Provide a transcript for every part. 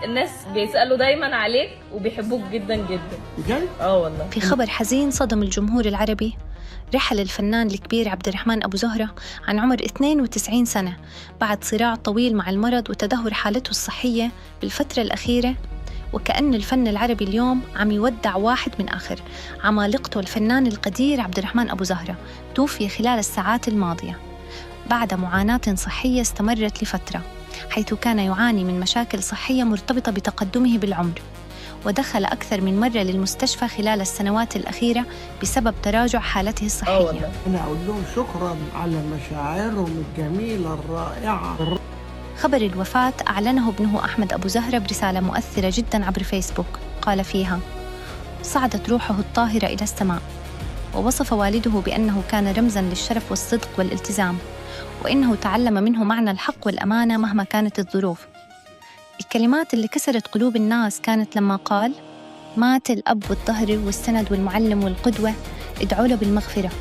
الناس بيسألوا دايما عليك وبيحبوك جدا جدا بجد؟ والله. في خبر حزين صدم الجمهور العربي، رحل الفنان الكبير عبد الرحمن أبو زهرة عن عمر 92 سنة بعد صراع طويل مع المرض وتدهور حالته الصحية بالفترة الأخيرة. وكأن الفن العربي اليوم عم يودع واحد من آخر عمالقته. الفنان القدير عبد الرحمن أبو زهرة توفي خلال الساعات الماضية بعد معاناة صحية استمرت لفترة، حيث كان يعاني من مشاكل صحية مرتبطة بتقدمه بالعمر، ودخل أكثر من مرة للمستشفى خلال السنوات الأخيرة بسبب تراجع حالته الصحية. أنا أقول لهم شكراً على مشاعرهم الجميلة الرائعة. خبر الوفاة أعلنه ابنه أحمد أبو زهرة برسالة مؤثرة جداً عبر فيسبوك، قال فيها: صعدت روحه الطاهرة إلى السماء. ووصف والده بأنه كان رمزاً للشرف والصدق والالتزام، وإنه تعلم منه معنى الحق والأمانة مهما كانت الظروف. الكلمات اللي كسرت قلوب الناس كانت لما قال: مات الأب والظهر والسند والمعلم والقدوة، ادعوا له بالمغفرة.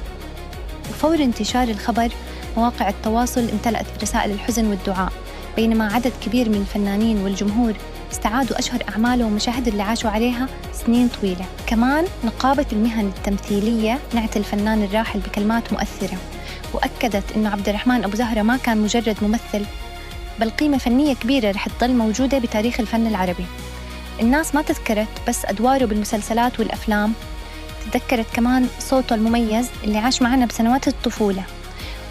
وفور انتشار الخبر مواقع التواصل امتلأت برسائل الحزن والدعاء، بينما عدد كبير من الفنانين والجمهور استعادوا أشهر أعماله ومشاهد اللي عاشوا عليها سنين طويلة. كمان نقابة المهن التمثيلية نعت الفنان الراحل بكلمات مؤثرة، وأكدت إنه عبد الرحمن أبو زهرة ما كان مجرد ممثل، بل قيمة فنية كبيرة رح تظل موجودة بتاريخ الفن العربي. الناس ما تذكرت بس أدواره بالمسلسلات والأفلام، تذكرت كمان صوته المميز اللي عاش معنا بسنوات الطفولة،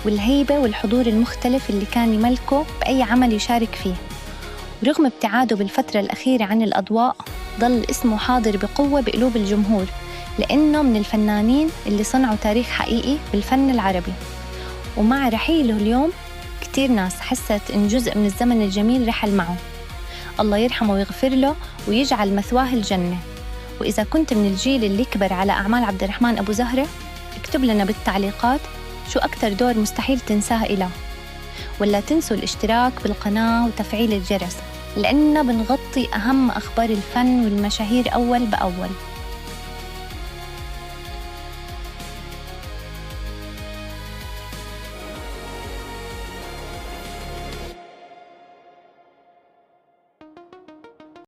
والهيبة والحضور المختلف اللي كان يملكه بأي عمل يشارك فيه. ورغم ابتعاده بالفترة الأخيرة عن الأضواء، ظل اسمه حاضر بقوة بقلوب الجمهور، لأنه من الفنانين اللي صنعوا تاريخ حقيقي بالفن العربي. ومع رحيله اليوم كتير ناس حست إن جزء من الزمن الجميل رحل معه. الله يرحمه ويغفر له ويجعل مثواه الجنة. وإذا كنت من الجيل اللي كبر على أعمال عبد الرحمن أبو زهرة، اكتب لنا بالتعليقات شو أكتر دور مستحيل تنساه إله، ولا تنسوا الاشتراك بالقناة وتفعيل الجرس، لأننا بنغطي أهم أخبار الفن والمشاهير أول بأول.